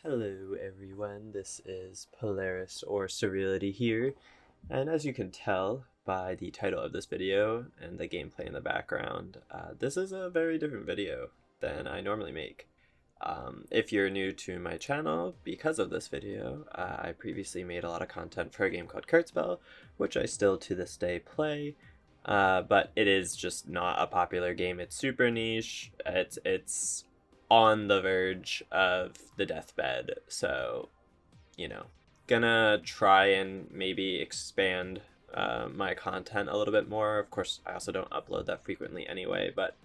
Hello everyone, this is Polaris or Surreality here, and as you can tell by the title of this video and the gameplay in the background, this is a very different video than I normally make. If you're new to my channel, because of this video, I previously made a lot of content for a game called Kurtzbell, which I still to this day play, but it is just not a popular game. It's super niche, it's on the verge of the deathbed, so gonna try and maybe expand my content a little bit more. Of course, I also don't upload that frequently anyway, but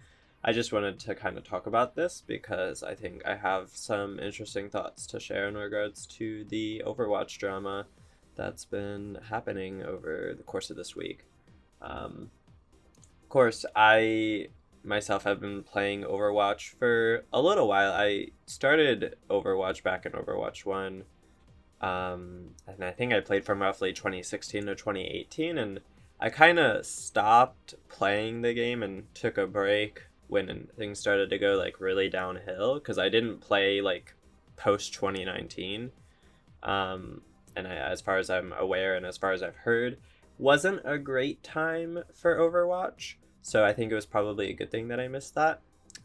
I just wanted to kind of talk about this because I think I have some interesting thoughts to share in regards to the Overwatch drama that's been happening over the course of this week. Of course, I myself have been playing Overwatch for a little while. I started Overwatch back in Overwatch 1, and I think I played from roughly 2016 to 2018, and I kind of stopped playing the game and took a break when things started to go like really downhill, because I didn't play like post 2019, and as far as I'm aware and as far as I've heard, wasn't a great time for Overwatch. So I think it was probably a good thing that I missed that.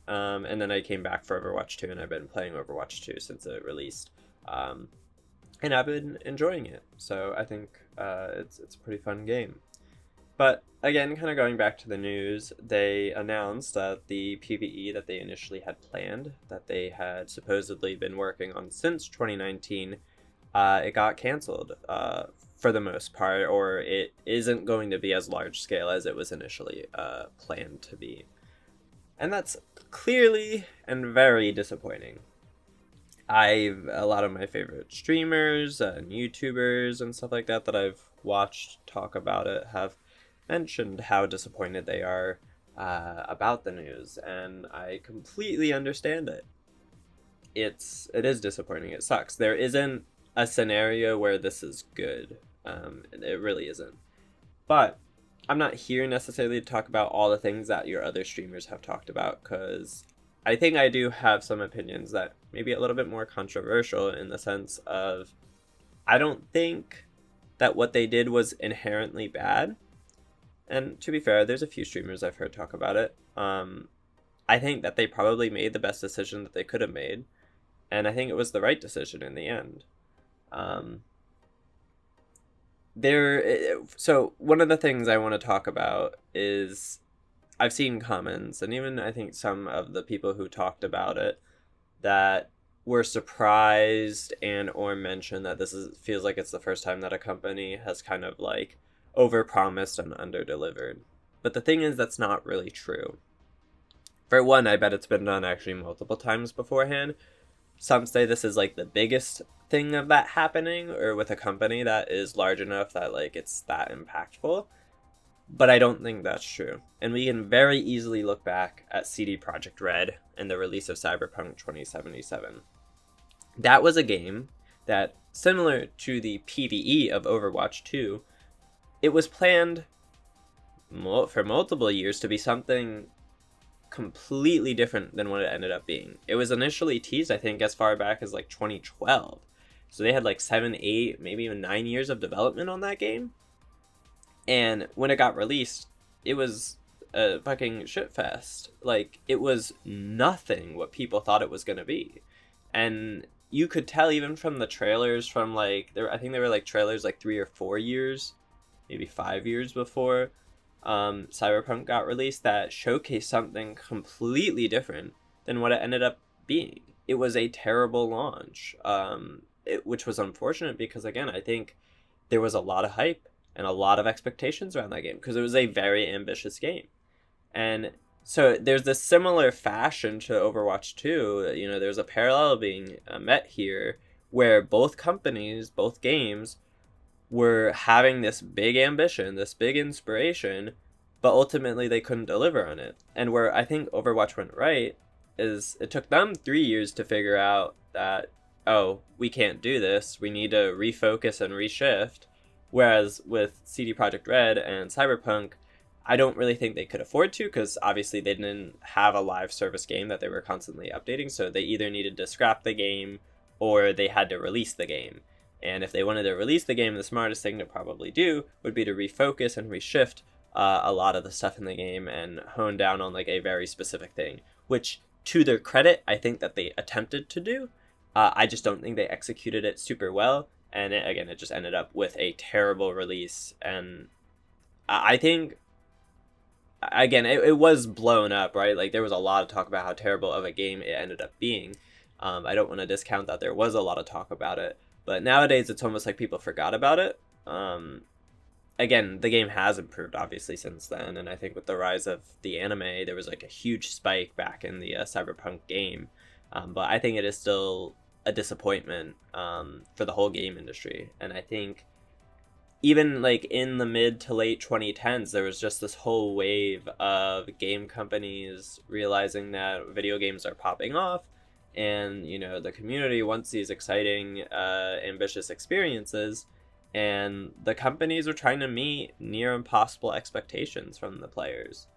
And then I came back for Overwatch 2, and I've been playing Overwatch 2 since it released. And I've been enjoying it. So I think it's a pretty fun game. But again, kind of going back to the news, they announced that the PvE that they initially had planned, that they had supposedly been working on since 2019, it got canceled for the most part, or it isn't going to be as large scale as it was initially planned to be. And that's clearly and very disappointing. A lot of my favorite streamers and YouTubers and stuff like that I've watched talk about it have mentioned how disappointed they are about the news, and I completely understand it. It is disappointing. It sucks. There isn't a scenario where this is good. It really isn't. But I'm not here necessarily to talk about all the things that your other streamers have talked about, because I think I do have some opinions that may be a little bit more controversial, in the sense of I don't think that what they did was inherently bad. And to be fair, there's a few streamers I've heard talk about it. I think that they probably made the best decision that they could have made, and I think it was the right decision in the end. So one of the things I want to talk about is I've seen comments, and even I think some of the people who talked about it, that were surprised and or mentioned that feels like it's the first time that a company has kind of like overpromised and underdelivered. But the thing is, that's not really true. For one, I bet it's been done actually multiple times beforehand. Some say this is like the biggest thing of that happening, or with a company that is large enough that like it's that impactful. But I don't think that's true. And we can very easily look back at CD Projekt Red and the release of Cyberpunk 2077. That was a game that, similar to the PvE of Overwatch 2, it was planned for multiple years to be something completely different than what it ended up being. It was initially teased, I think, as far back as like 2012. So they had like 7, 8, maybe even 9 years of development on that game. And when it got released, it was a fucking shitfest. Like, it was nothing what people thought it was going to be. And you could tell even from the trailers from like, I think they were like trailers like 3 or 4 years, maybe 5 years before Cyberpunk got released, that showcased something completely different than what it ended up being. It was a terrible launch, which was unfortunate because, again, I think there was a lot of hype and a lot of expectations around that game because it was a very ambitious game. And so there's this similar fashion to Overwatch 2. There's a parallel being met here, where both companies, both games, were having this big ambition, this big inspiration, but ultimately they couldn't deliver on it. And where I think Overwatch went right is it took them 3 years to figure out that, oh, we can't do this, we need to refocus and reshift. Whereas with CD Projekt Red and Cyberpunk, I don't really think they could afford to, because obviously they didn't have a live service game that they were constantly updating, so they either needed to scrap the game or they had to release the game. And if they wanted to release the game, the smartest thing to probably do would be to refocus and reshift a lot of the stuff in the game and hone down on like a very specific thing, which to their credit, I think that they attempted to do. I just don't think they executed it super well. And it just ended up with a terrible release. And I think, again, it was blown up, right? Like there was a lot of talk about how terrible of a game it ended up being. I don't want to discount that there was a lot of talk about it, but nowadays it's almost like people forgot about it. Again, the game has improved obviously since then, and I think with the rise of the anime, there was like a huge spike back in the Cyberpunk game. But I think it is still a disappointment for the whole game industry, and I think even like in the mid to late 2010s, there was just this whole wave of game companies realizing that video games are popping off, and you know the community wants these exciting, ambitious experiences, and the companies are trying to meet near impossible expectations from the players.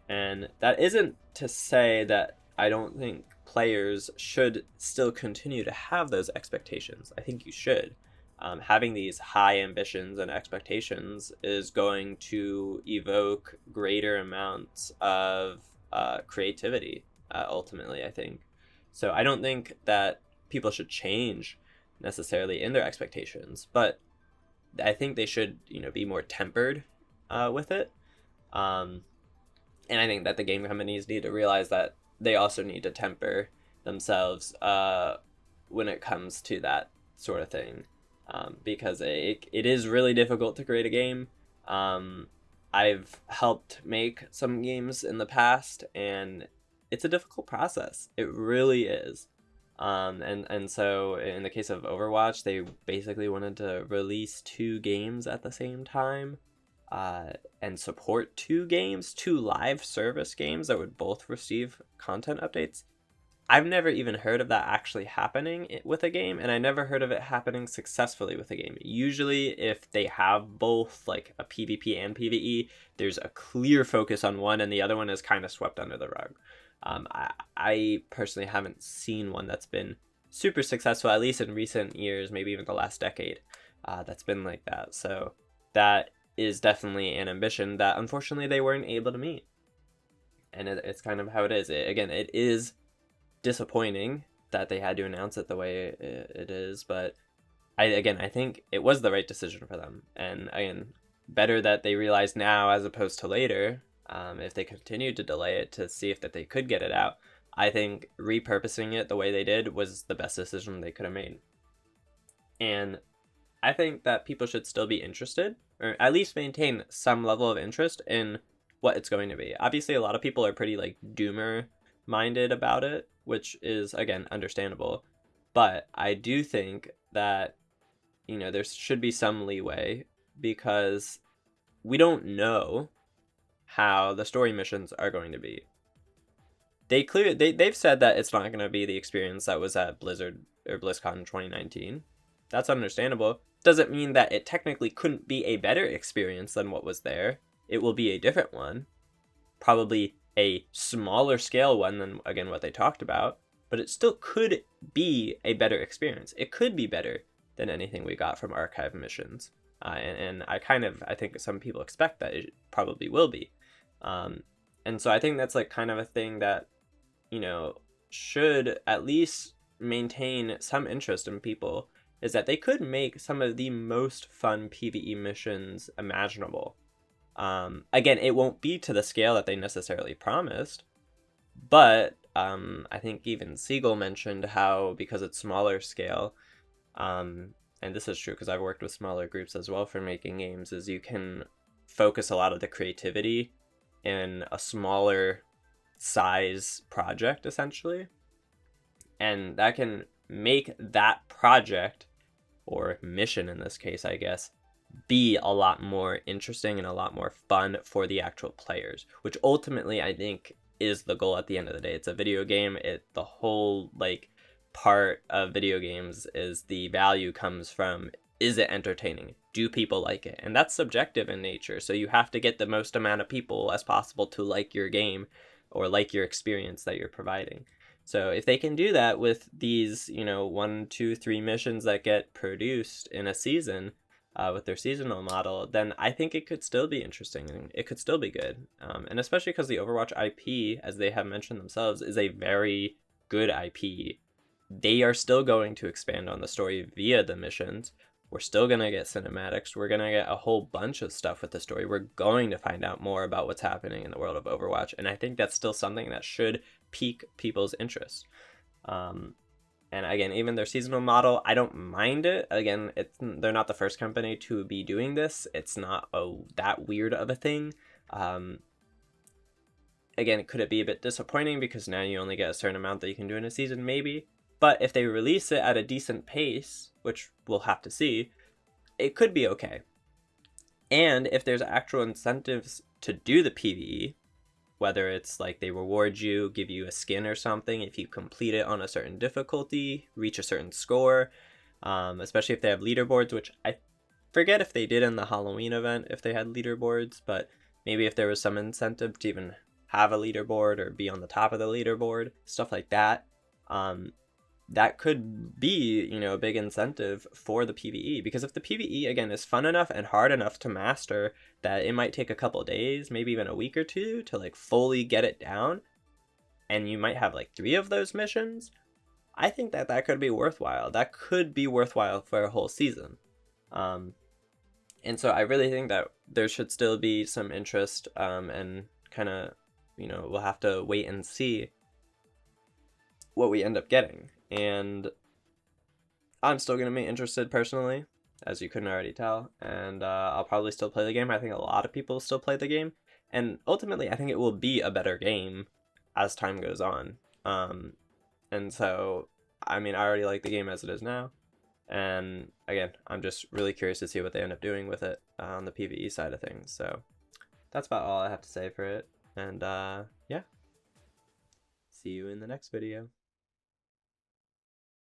And that isn't to say that I don't think players should still continue to have those expectations. I think you should. Having these high ambitions and expectations is going to evoke greater amounts of creativity, ultimately, I think. So I don't think that people should change necessarily in their expectations, but I think they should, be more tempered with it. And I think that the game companies need to realize that they also need to temper themselves when it comes to that sort of thing. Because it is really difficult to create a game. I've helped make some games in the past, and it's a difficult process. It really is. And so in the case of Overwatch, they basically wanted to release 2 games at the same time, and support 2 live service games that would both receive content updates. I've never even heard of that actually happening with a game, and I never heard of it happening successfully with a game. Usually, if they have both, like a PvP and PvE, there's a clear focus on one, and the other one is kind of swept under the rug. I personally haven't seen one that's been super successful, at least in recent years, maybe even the last decade, that's been like that. So that is definitely an ambition that unfortunately they weren't able to meet. And it's kind of how it is. It is disappointing that they had to announce it the way it is, but I think it was the right decision for them. And again, better that they realized now as opposed to later. If they continued to delay it to see if that they could get it out, I think repurposing it the way they did was the best decision they could have made. And I think that people should still be interested, or at least maintain some level of interest in what it's going to be. Obviously, a lot of people are pretty like doomer minded about it, which is, again, understandable. But I do think that, there should be some leeway, because we don't know how the story missions are going to be. They've said that it's not going to be the experience that was at Blizzard or BlizzCon in 2019. That's understandable. Doesn't mean that it technically couldn't be a better experience than what was there. It will be a different one. Probably a smaller scale one than, again, what they talked about, but it still could be a better experience. It could be better than anything we got from archive missions. And I think some people expect that it probably will be. And so I think that's like kind of a thing that, should at least maintain some interest in people, is that they could make some of the most fun PvE missions imaginable. Again, it won't be to the scale that they necessarily promised, but I think even Siegel mentioned how, because it's smaller scale, and this is true because I've worked with smaller groups as well for making games, is you can focus a lot of the creativity in a smaller size project, essentially. And that can make that project, or mission in this case, I guess, be a lot more interesting and a lot more fun for the actual players, which ultimately I think is the goal at the end of the day. It's a video game. The whole part of video games is the value comes from, is it entertaining? Do people like it? And that's subjective in nature. So you have to get the most amount of people as possible to like your game or like your experience that you're providing. So if they can do that with these, 1, 2, 3 missions that get produced in a season, with their seasonal model, then I think it could still be interesting and it could still be good. And especially because the Overwatch IP, as they have mentioned themselves, is a very good IP. They are still going to expand on the story via the missions. We're still going to get cinematics. We're going to get a whole bunch of stuff with the story. We're going to find out more about what's happening in the world of Overwatch. And I think that's still something that should pique people's interest. And again, even their seasonal model, I don't mind it. Again, they're not the first company to be doing this. It's not that weird of a thing. Again, could it be a bit disappointing because now you only get a certain amount that you can do in a season? Maybe. But if they release it at a decent pace, which we'll have to see, it could be okay. And if there's actual incentives to do the PvE, whether it's like they reward you, give you a skin or something if you complete it on a certain difficulty, reach a certain score, especially if they have leaderboards, which I forget if they did in the Halloween event, if they had leaderboards, but maybe if there was some incentive to even have a leaderboard or be on the top of the leaderboard, stuff like that, that could be, a big incentive for the PvE. Because if the PvE, again, is fun enough and hard enough to master that it might take a couple days, maybe even a week or two to like fully get it down, and you might have like 3 of those missions, I think that that could be worthwhile. That could be worthwhile for a whole season. And so I really think that there should still be some interest, and kind of, we'll have to wait and see what we end up getting. And I'm still going to be interested personally, as you couldn't already tell, and I'll probably still play the game. I think a lot of people still play the game, and ultimately I think it will be a better game as time goes on. And so, I mean, I already like the game as it is now, and again, I'm just really curious to see what they end up doing with it on the PvE side of things. So that's about all I have to say for it, and yeah, see you in the next video.